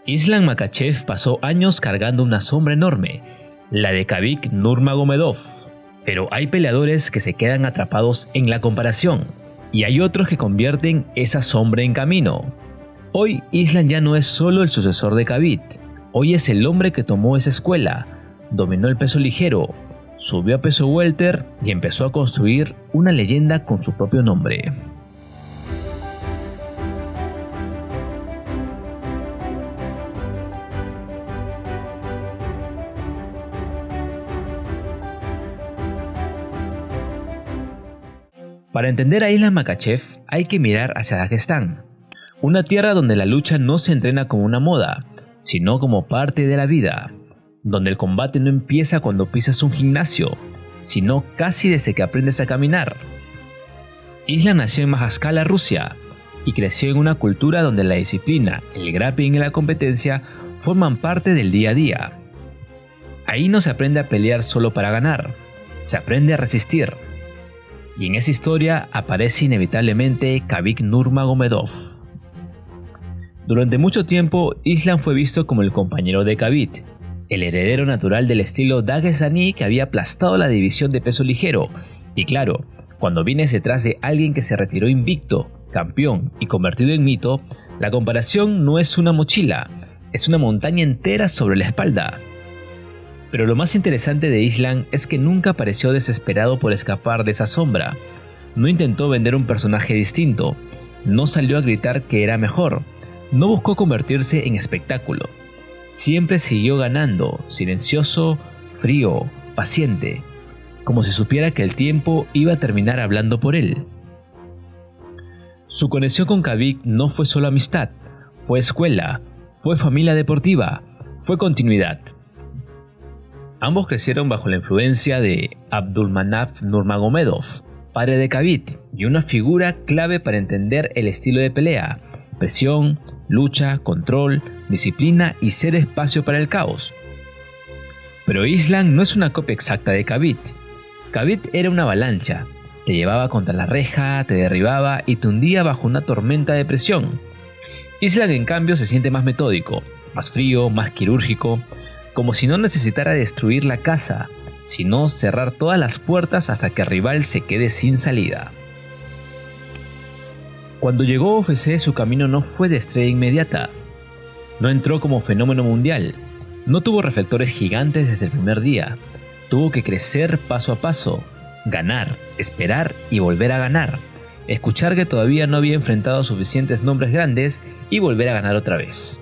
Islam Makhachev pasó años cargando una sombra enorme, la de Khabib Nurmagomedov. Pero hay peleadores que se quedan atrapados en la comparación, y hay otros que convierten esa sombra en camino. Hoy Islam ya no es solo el sucesor de Khabib, hoy es el hombre que tomó esa escuela, dominó el peso ligero, subió a peso welter y empezó a construir una leyenda con su propio nombre. Para entender a Islam Makhachev hay que mirar hacia Dagestán, una tierra donde la lucha no se entrena como una moda, sino como parte de la vida, donde el combate no empieza cuando pisas un gimnasio, sino casi desde que aprendes a caminar. Islam nació en Majaskala, Rusia, y creció en una cultura donde la disciplina, el grappling y la competencia forman parte del día a día. Ahí no se aprende a pelear solo para ganar, se aprende a resistir. Y en esa historia aparece inevitablemente Khabib Nurmagomedov. Durante mucho tiempo, Islam fue visto como el compañero de Khabib, el heredero natural del estilo dagestaní que había aplastado la división de peso ligero. Y claro, cuando vienes detrás de alguien que se retiró invicto, campeón y convertido en mito, la comparación no es una mochila, es una montaña entera sobre la espalda. Pero lo más interesante de Islam es que nunca pareció desesperado por escapar de esa sombra. No intentó vender un personaje distinto, no salió a gritar que era mejor, no buscó convertirse en espectáculo. Siempre siguió ganando, silencioso, frío, paciente, como si supiera que el tiempo iba a terminar hablando por él. Su conexión con Khabib no fue solo amistad, fue escuela, fue familia deportiva, fue continuidad. Ambos crecieron bajo la influencia de Abdulmanap Nurmagomedov, padre de Khabib, y una figura clave para entender el estilo de pelea: presión, lucha, control, disciplina y ser espacio para el caos. Pero Islam no es una copia exacta de Khabib. Khabib era una avalancha, te llevaba contra la reja, te derribaba y te hundía bajo una tormenta de presión. Islam, en cambio, se siente más metódico, más frío, más quirúrgico, como si no necesitara destruir la casa, sino cerrar todas las puertas hasta que el rival se quede sin salida. Cuando llegó a UFC, su camino no fue de estrella inmediata. No entró como fenómeno mundial, no tuvo reflectores gigantes desde el primer día. Tuvo que crecer paso a paso, ganar, esperar y volver a ganar, escuchar que todavía no había enfrentado suficientes nombres grandes y volver a ganar otra vez.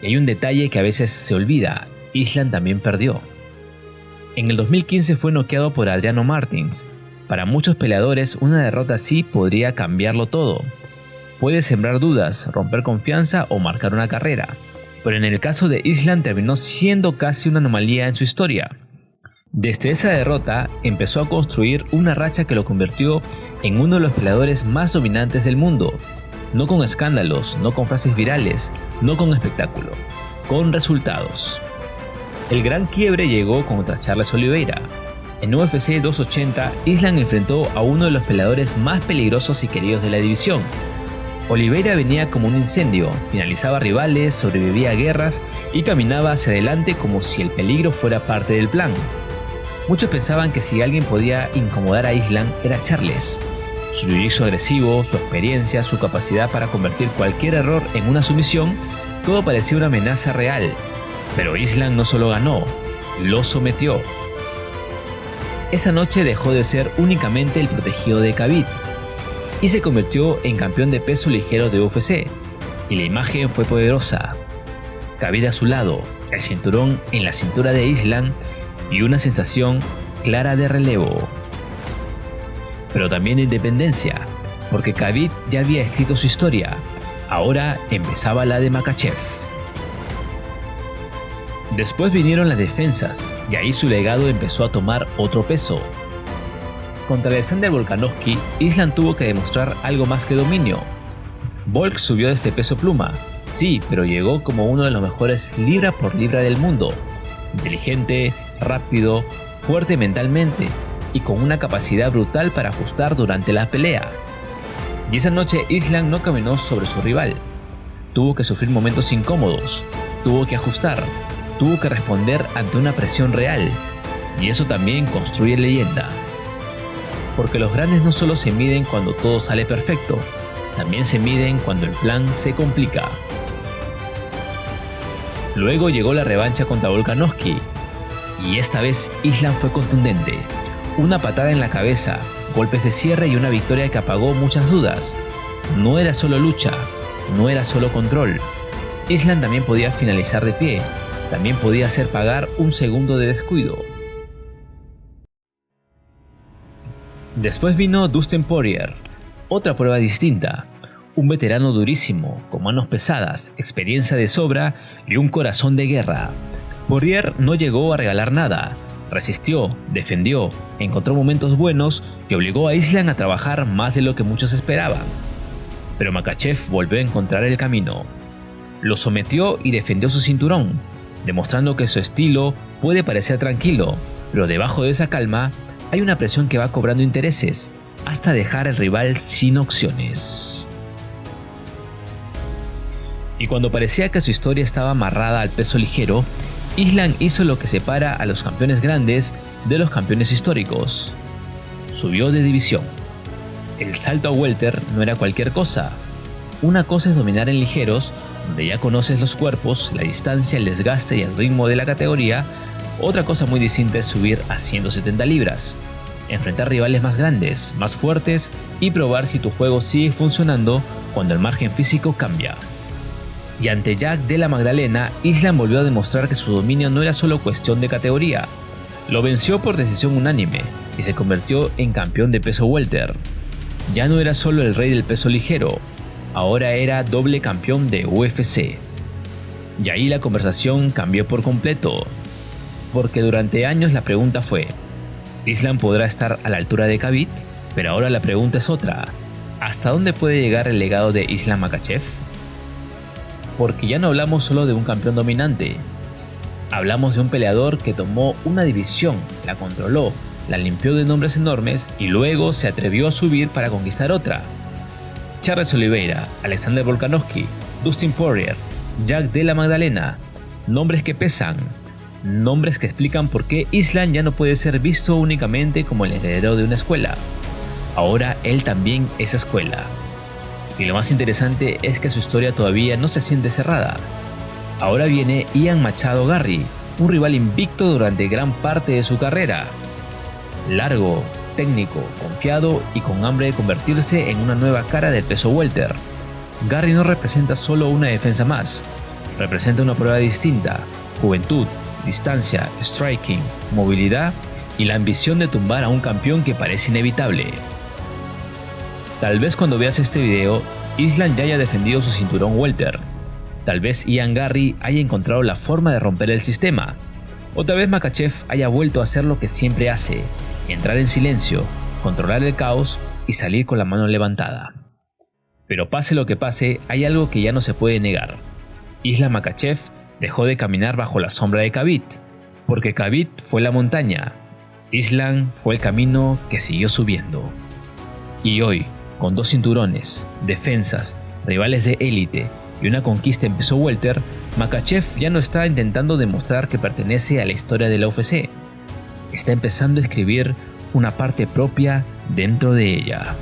Y hay un detalle que a veces se olvida: Islam también perdió. En el 2015 fue noqueado por Adriano Martins. Para muchos peleadores, una derrota así podría cambiarlo todo. Puede sembrar dudas, romper confianza o marcar una carrera. Pero en el caso de Islam terminó siendo casi una anomalía en su historia. Desde esa derrota empezó a construir una racha que lo convirtió en uno de los peleadores más dominantes del mundo. No con escándalos, no con frases virales, no con espectáculo, con resultados. El gran quiebre llegó contra Charles Oliveira. En UFC 280, Islam enfrentó a uno de los peleadores más peligrosos y queridos de la división. Oliveira venía como un incendio, finalizaba rivales, sobrevivía a guerras y caminaba hacia adelante como si el peligro fuera parte del plan. Muchos pensaban que si alguien podía incomodar a Islam era Charles. Su jiu-jitsu agresivo, su experiencia, su capacidad para convertir cualquier error en una sumisión, todo parecía una amenaza real. Pero Islam no solo ganó, lo sometió. Esa noche dejó de ser únicamente el protegido de Khabib y se convirtió en campeón de peso ligero de UFC, y la imagen fue poderosa. Khabib a su lado, el cinturón en la cintura de Islam y una sensación clara de relevo. Pero también de independencia, porque Khabib ya había escrito su historia, ahora empezaba la de Makhachev. Después vinieron las defensas, y ahí su legado empezó a tomar otro peso. Contra Alexander Volkanovski, Islam tuvo que demostrar algo más que dominio. Volk subió desde peso pluma, sí, pero llegó como uno de los mejores libra por libra del mundo. Inteligente, rápido, fuerte mentalmente y con una capacidad brutal para ajustar durante la pelea. Y esa noche Islam no caminó sobre su rival. tuvo que sufrir momentos incómodos, tuvo que ajustar, tuvo que responder ante una presión real, y eso también construye leyenda. Porque los grandes no solo se miden cuando todo sale perfecto, también se miden cuando el plan se complica. Luego llegó la revancha contra Volkanovski, y esta vez Island fue contundente. Una patada en la cabeza, golpes de cierre y una victoria que apagó muchas dudas. No era solo lucha, no era solo control. Island también podía finalizar de pie, también podía hacer pagar un segundo de descuido. Después vino Dustin Poirier, otra prueba distinta. Un veterano durísimo, con manos pesadas, experiencia de sobra y un corazón de guerra. Poirier no llegó a regalar nada, resistió, defendió, encontró momentos buenos y obligó a Island a trabajar más de lo que muchos esperaban. Pero Makhachev volvió a encontrar el camino. Lo sometió y defendió su cinturón, demostrando que su estilo puede parecer tranquilo, pero debajo de esa calma hay una presión que va cobrando intereses, hasta dejar al rival sin opciones. Y cuando parecía que su historia estaba amarrada al peso ligero, Island hizo lo que separa a los campeones grandes de los campeones históricos. Subió de división. El salto a welter no era cualquier cosa. Una cosa es dominar en ligeros, donde ya conoces los cuerpos, la distancia, el desgaste y el ritmo de la categoría. Otra cosa muy distinta es subir a 170 libras, enfrentar rivales más grandes, más fuertes y probar si tu juego sigue funcionando cuando el margen físico cambia. Y ante Jack Della Maddalena, Island volvió a demostrar que su dominio no era solo cuestión de categoría. Lo venció por decisión unánime y se convirtió en campeón de peso welter. Ya no era solo el rey del peso ligero, ahora era doble campeón de UFC. Y ahí la conversación cambió por completo, porque durante años la pregunta fue: ¿Island podrá estar a la altura de Khabib? Pero ahora la pregunta es otra: ¿hasta dónde puede llegar el legado de Islam Makhachev? Porque ya no hablamos solo de un campeón dominante, hablamos de un peleador que tomó una división, la controló, la limpió de nombres enormes y luego se atrevió a subir para conquistar otra. Charles Oliveira, Alexander Volkanovski, Dustin Poirier, Jack Della Maddalena, nombres que pesan, nombres que explican por qué Island ya no puede ser visto únicamente como el heredero de una escuela. Ahora él también es escuela. Y lo más interesante es que su historia todavía no se siente cerrada. Ahora viene Ian Machado Garry, un rival invicto durante gran parte de su carrera. Largo, técnico, confiado y con hambre de convertirse en una nueva cara del peso welter. Garry no representa solo una defensa más, representa una prueba distinta: juventud, distancia, striking, movilidad y la ambición de tumbar a un campeón que parece inevitable. Tal vez cuando veas este video, Island ya haya defendido su cinturón welter. Tal vez Ian Garry haya encontrado la forma de romper el sistema. O tal vez Makhachev haya vuelto a hacer lo que siempre hace: entrar en silencio, controlar el caos y salir con la mano levantada. Pero pase lo que pase, hay algo que ya no se puede negar. Islam Makhachev dejó de caminar bajo la sombra de Khabib, porque Khabib fue la montaña, Island fue el camino que siguió subiendo. Y hoy, con 2 cinturones, defensas, rivales de élite y una conquista en peso welter, Makhachev ya no está intentando demostrar que pertenece a la historia de la UFC. Está empezando a escribir una parte propia dentro de ella.